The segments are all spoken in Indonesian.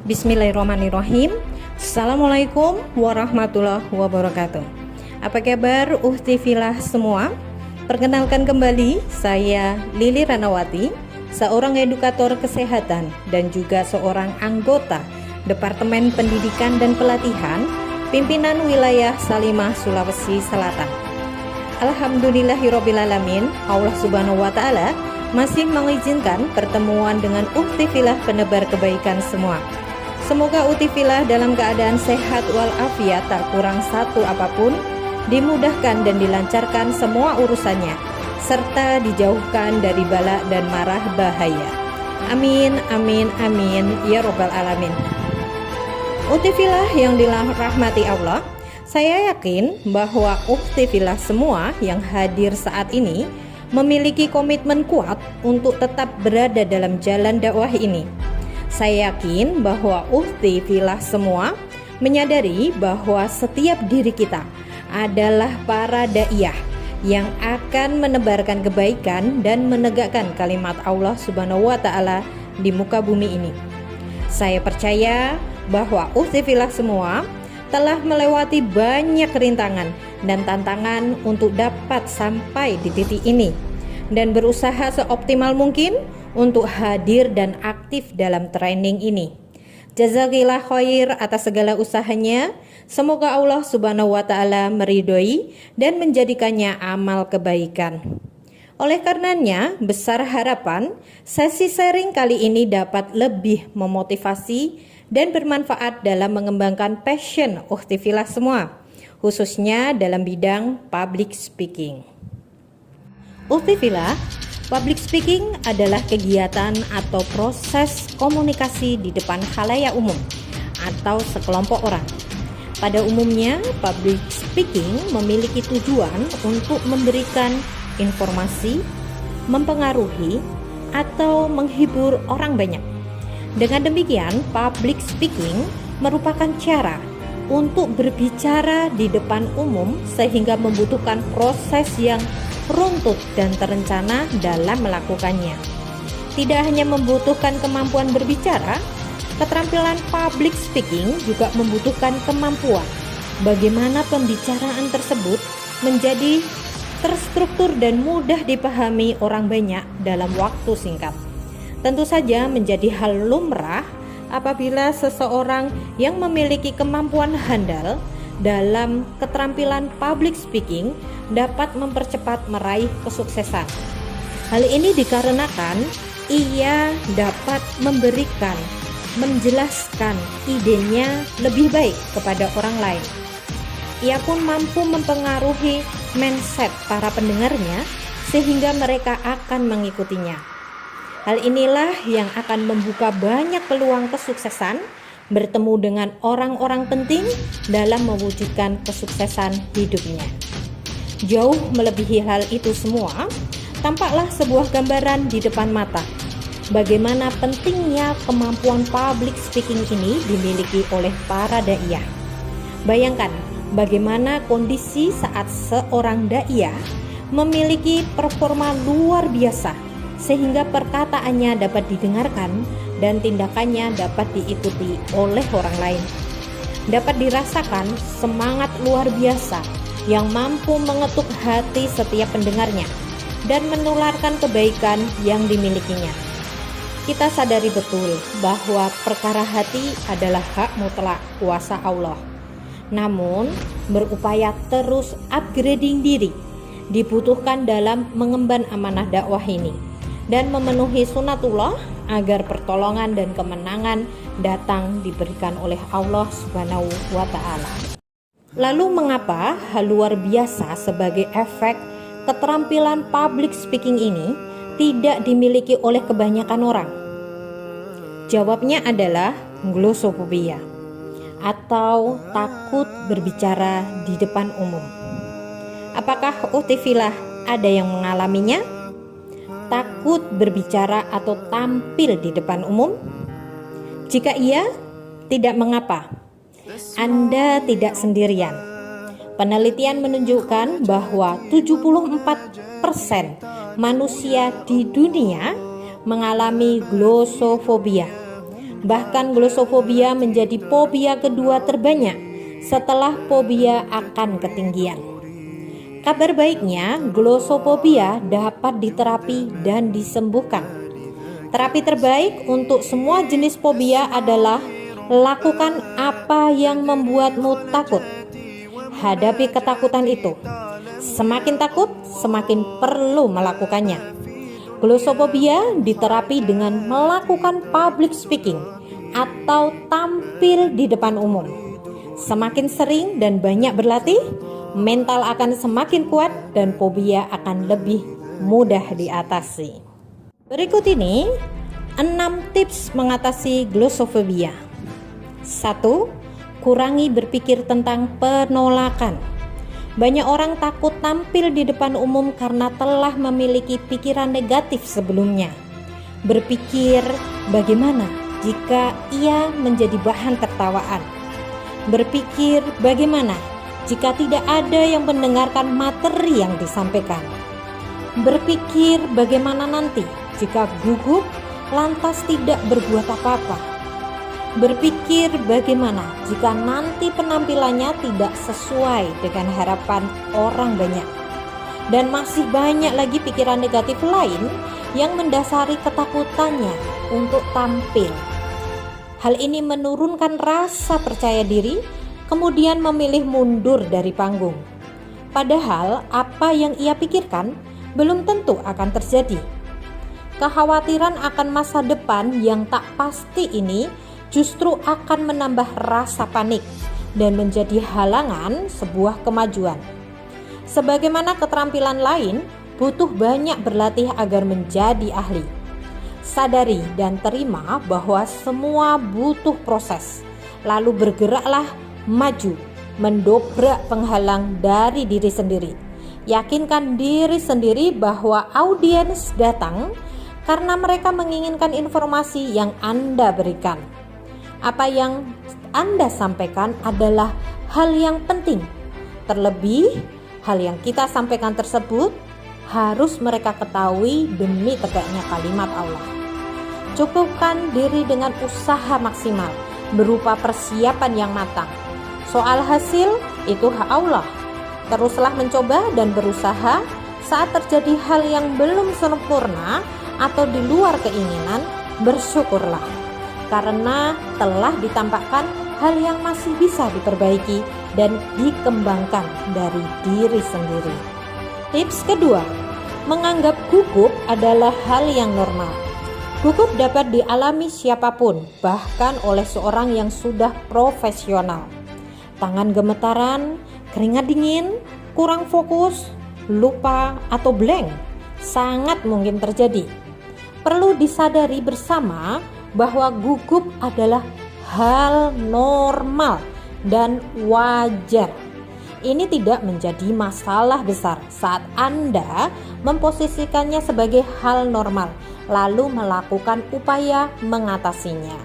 Bismillahirrahmanirrahim. Assalamualaikum warahmatullahi wabarakatuh. Apa kabar Uhtifilah semua? Perkenalkan kembali, saya Lili Ranawati, seorang edukator kesehatan dan juga seorang anggota Departemen Pendidikan dan Pelatihan Pimpinan Wilayah Salimah Sulawesi Selatan. Alhamdulillahirrabbilalamin, Allah Subhanahu wa Ta'ala masih mengizinkan pertemuan dengan Uhtifilah penebar kebaikan semua. Semoga Uhtifilah dalam keadaan sehat walafiat, tak kurang satu apapun, dimudahkan dan dilancarkan semua urusannya, serta dijauhkan dari bala dan marah bahaya. Amin, amin, amin, ya robbal alamin. Uhtifilah yang dirahmati Allah, saya yakin bahwa Uhtifilah semua yang hadir saat ini memiliki komitmen kuat untuk tetap berada dalam jalan dakwah ini. Saya yakin bahwa Uhtifilah semua menyadari bahwa setiap diri kita adalah para da'iyah yang akan menebarkan kebaikan dan menegakkan kalimat Allah Subhanahu wa Ta'ala di muka bumi ini. Saya percaya bahwa Uhtifilah semua telah melewati banyak rintangan dan tantangan untuk dapat sampai di titik ini dan berusaha seoptimal mungkin untuk hadir dan aktif dalam training ini. Jazakillah khair atas segala usahanya. Semoga Allah Subhanahu wa Ta'ala meridhoi dan menjadikannya amal kebaikan. Oleh karenanya, besar harapan sesi sharing kali ini dapat lebih memotivasi dan bermanfaat dalam mengembangkan passion Uhtifilah semua, khususnya dalam bidang public speaking. Uhtifilah public speaking adalah kegiatan atau proses komunikasi di depan khalayak umum atau sekelompok orang. Pada umumnya, public speaking memiliki tujuan untuk memberikan informasi, mempengaruhi, atau menghibur orang banyak. Dengan demikian, public speaking merupakan cara untuk berbicara di depan umum sehingga membutuhkan proses yang runtut dan terencana dalam melakukannya. Tidak hanya membutuhkan kemampuan berbicara, keterampilan public speaking juga membutuhkan kemampuan bagaimana pembicaraan tersebut menjadi terstruktur dan mudah dipahami orang banyak dalam waktu singkat. Tentu saja menjadi hal lumrah apabila seseorang yang memiliki kemampuan handal dalam keterampilan public speaking dapat mempercepat meraih kesuksesan. Hal ini dikarenakan ia dapat memberikan, menjelaskan idenya lebih baik kepada orang lain. Ia pun mampu mempengaruhi mindset para pendengarnya sehingga mereka akan mengikutinya. Hal inilah yang akan membuka banyak peluang kesuksesan bertemu dengan orang-orang penting dalam mewujudkan kesuksesan hidupnya. Jauh melebihi hal itu semua, tampaklah sebuah gambaran di depan mata bagaimana pentingnya kemampuan public speaking ini dimiliki oleh para da'iyah. Bayangkan bagaimana kondisi saat seorang da'iyah memiliki performa luar biasa sehingga perkataannya dapat didengarkan dan tindakannya dapat diikuti oleh orang lain. Dapat dirasakan semangat luar biasa yang mampu mengetuk hati setiap pendengarnya dan menularkan kebaikan yang dimilikinya. Kita sadari betul bahwa perkara hati adalah hak mutlak kuasa Allah. Namun, berupaya terus upgrading diri dibutuhkan dalam mengemban amanah dakwah ini dan memenuhi sunatullah agar pertolongan dan kemenangan datang diberikan oleh Allah Subhanahu wa Ta'ala. Lalu mengapa hal luar biasa sebagai efek keterampilan public speaking ini tidak dimiliki oleh kebanyakan orang? Jawabnya adalah glossophobia atau takut berbicara di depan umum. Apakah Uhtifilah ada yang mengalaminya? Takut berbicara atau tampil di depan umum? Jika iya, tidak mengapa. Anda tidak sendirian. Penelitian menunjukkan bahwa 74% manusia di dunia mengalami glossophobia. Bahkan glosofobia menjadi fobia kedua terbanyak setelah fobia akan ketinggian. Kabar baiknya, glosofobia dapat diterapi dan disembuhkan. Terapi terbaik untuk semua jenis fobia adalah lakukan apa yang membuatmu takut. Hadapi ketakutan itu. Semakin takut, semakin perlu melakukannya. Glosofobia diterapi dengan melakukan public speaking atau tampil di depan umum. Semakin sering dan banyak berlatih, mental akan semakin kuat dan fobia akan lebih mudah diatasi. Berikut ini 6 tips mengatasi glosofobia. 1. Kurangi berpikir tentang penolakan. Banyak orang takut tampil di depan umum karena telah memiliki pikiran negatif sebelumnya. Berpikir bagaimana jika ia menjadi bahan tertawaan. Berpikir bagaimana jika tidak ada yang mendengarkan materi yang disampaikan. Berpikir bagaimana nanti jika gugup lantas tidak berbuat apa-apa. Berpikir bagaimana jika nanti penampilannya tidak sesuai dengan harapan orang banyak. Dan masih banyak lagi pikiran negatif lain yang mendasari ketakutannya untuk tampil. Hal ini menurunkan rasa percaya diri, kemudian memilih mundur dari panggung. Padahal apa yang ia pikirkan belum tentu akan terjadi. Kekhawatiran akan masa depan yang tak pasti ini justru akan menambah rasa panik dan menjadi halangan sebuah kemajuan. Sebagaimana keterampilan lain, butuh banyak berlatih agar menjadi ahli. Sadari dan terima bahwa semua butuh proses. Lalu bergeraklah maju, mendobrak penghalang dari diri sendiri. Yakinkan diri sendiri bahwa audiens datang karena mereka menginginkan informasi yang Anda berikan. Apa yang Anda sampaikan adalah hal yang penting. Terlebih, hal yang kita sampaikan tersebut harus mereka ketahui demi tegaknya kalimat Allah. Cukupkan diri dengan usaha maksimal berupa persiapan yang matang. Soal hasil itu hak Allah. Teruslah mencoba dan berusaha. Saat terjadi hal yang belum sempurna atau di luar keinginan, bersyukurlah. Karena telah ditampakkan hal yang masih bisa diperbaiki dan dikembangkan dari diri sendiri. Tips kedua, menganggap gugup adalah hal yang normal. Gugup dapat dialami siapapun, bahkan oleh seorang yang sudah profesional. Tangan gemetaran, keringat dingin, kurang fokus, lupa, atau blank sangat mungkin terjadi. Perlu disadari bersama bahwa gugup adalah hal normal dan wajar. Ini tidak menjadi masalah besar saat Anda memposisikannya sebagai hal normal, lalu melakukan upaya mengatasinya.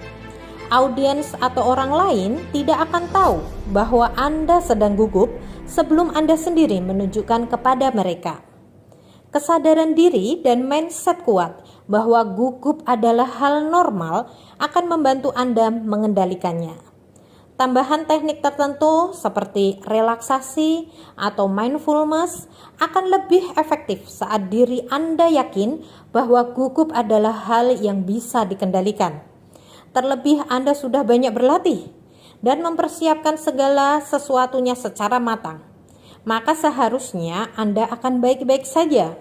Audiens atau orang lain tidak akan tahu bahwa Anda sedang gugup sebelum Anda sendiri menunjukkan kepada mereka. Kesadaran diri dan mindset kuat bahwa gugup adalah hal normal akan membantu Anda mengendalikannya. Tambahan teknik tertentu seperti relaksasi atau mindfulness akan lebih efektif saat diri Anda yakin bahwa gugup adalah hal yang bisa dikendalikan. Terlebih Anda sudah banyak berlatih dan mempersiapkan segala sesuatunya secara matang. Maka seharusnya Anda akan baik-baik saja.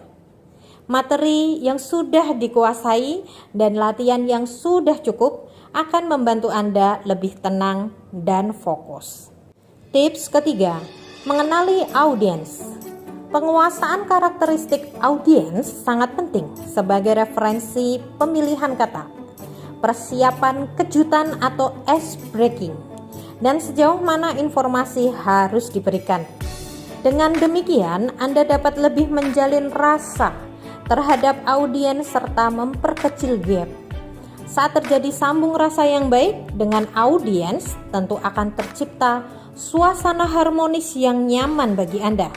Materi yang sudah dikuasai dan latihan yang sudah cukup akan membantu Anda lebih tenang dan fokus. Tips ketiga, mengenali audiens. Penguasaan karakteristik audiens sangat penting sebagai referensi pemilihan kata, persiapan kejutan atau ice breaking, dan sejauh mana informasi harus diberikan. Dengan demikian, Anda dapat lebih menjalin rasa terhadap audiens serta memperkecil gap. Saat terjadi sambung rasa yang baik dengan audiens, tentu akan tercipta suasana harmonis yang nyaman bagi Anda.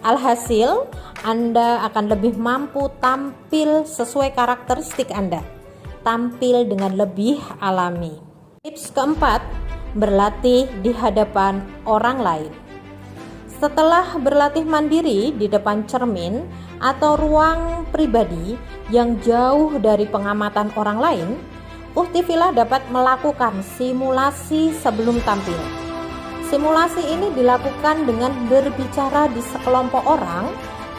Alhasil, Anda akan lebih mampu tampil sesuai karakteristik Anda. tampil dengan lebih alami. Tips keempat, berlatih di hadapan orang lain. Setelah berlatih mandiri di depan cermin atau ruang pribadi yang jauh dari pengamatan orang lain, Uhtifila dapat melakukan simulasi sebelum tampil. Simulasi ini dilakukan dengan berbicara di sekelompok orang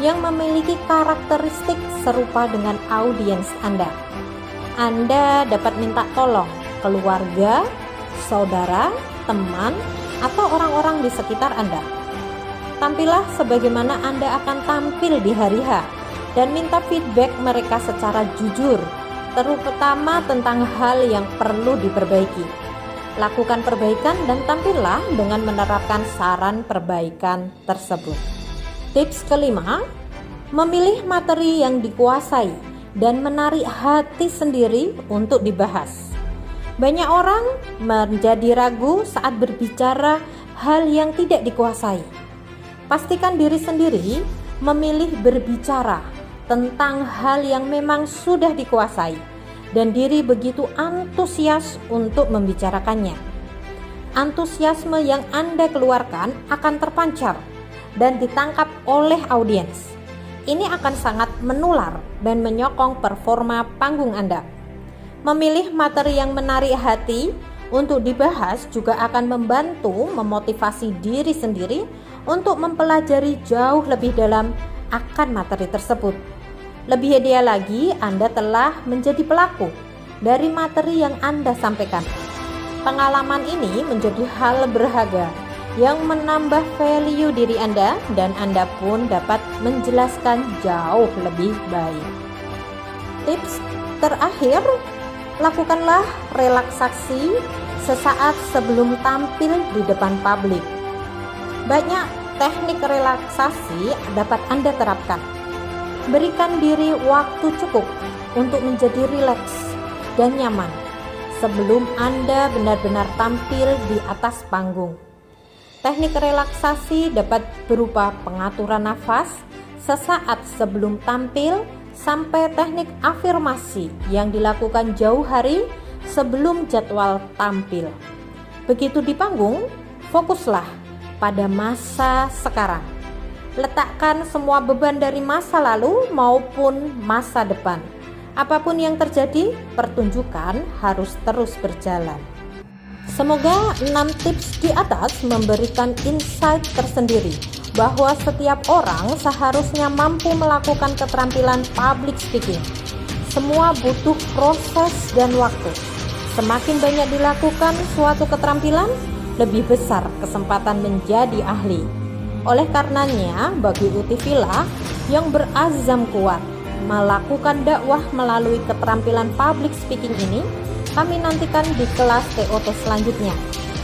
yang memiliki karakteristik serupa dengan audiens Anda. Anda dapat minta tolong keluarga, saudara, teman, atau orang-orang di sekitar Anda. Tampillah sebagaimana Anda akan tampil di hari H dan minta feedback mereka secara jujur, terutama tentang hal yang perlu diperbaiki. Lakukan perbaikan dan tampillah dengan menerapkan saran perbaikan tersebut. Tips kelima, memilih materi yang dikuasai dan menarik hati sendiri untuk dibahas. Banyak orang menjadi ragu saat berbicara hal yang tidak dikuasai. Pastikan diri sendiri memilih berbicara tentang hal yang memang sudah dikuasai dan diri begitu antusias untuk membicarakannya. Antusiasme yang Anda keluarkan akan terpancar dan ditangkap oleh audiens. Ini akan sangat menular dan menyokong performa panggung Anda. Memilih materi yang menarik hati untuk dibahas juga akan membantu memotivasi diri sendiri untuk mempelajari jauh lebih dalam akan materi tersebut. Lebih ideal lagi, Anda telah menjadi pelaku dari materi yang Anda sampaikan. Pengalaman ini menjadi hal berharga yang menambah value diri Anda dan Anda pun dapat menjelaskan jauh lebih baik. Tips terakhir, lakukanlah relaksasi sesaat sebelum tampil di depan publik. Banyak teknik relaksasi dapat Anda terapkan. Berikan diri waktu cukup untuk menjadi rileks dan nyaman sebelum Anda benar-benar tampil di atas panggung. Teknik relaksasi dapat berupa pengaturan nafas sesaat sebelum tampil sampai teknik afirmasi yang dilakukan jauh hari sebelum jadwal tampil. Begitu di panggung, fokuslah pada masa sekarang. Letakkan semua beban dari masa lalu maupun masa depan. Apapun yang terjadi, pertunjukan harus terus berjalan. Semoga 6 tips di atas memberikan insight tersendiri bahwa setiap orang seharusnya mampu melakukan keterampilan public speaking. Semua butuh proses dan waktu. Semakin banyak dilakukan suatu keterampilan, lebih besar kesempatan menjadi ahli. Oleh karenanya, bagi Uhtifila yang berazam kuat melakukan dakwah melalui keterampilan public speaking ini, kami nantikan di kelas TOT selanjutnya,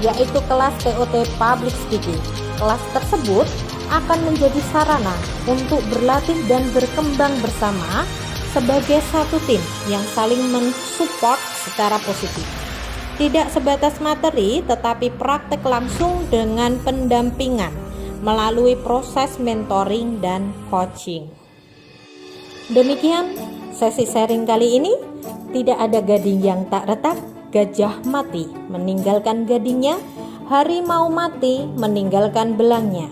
yaitu kelas TOT Public Speaking. Kelas tersebut akan menjadi sarana untuk berlatih dan berkembang bersama sebagai satu tim yang saling mensupport secara positif. Tidak sebatas materi, tetapi praktek langsung dengan pendampingan melalui proses mentoring dan coaching. Demikian sesi sharing kali ini. Tidak ada gading yang tak retak, gajah mati meninggalkan gadingnya, harimau mati meninggalkan belangnya,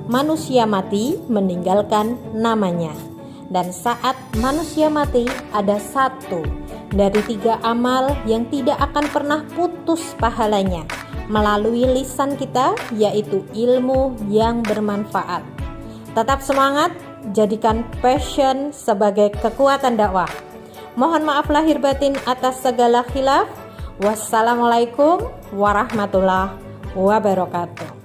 manusia mati meninggalkan namanya. Dan saat manusia mati, ada satu dari 3 amal yang tidak akan pernah putus pahalanya melalui lisan kita, yaitu ilmu yang bermanfaat. Tetap semangat, jadikan passion sebagai kekuatan dakwah. Mohon maaf lahir batin atas segala khilaf. Wassalamualaikum warahmatullahi wabarakatuh.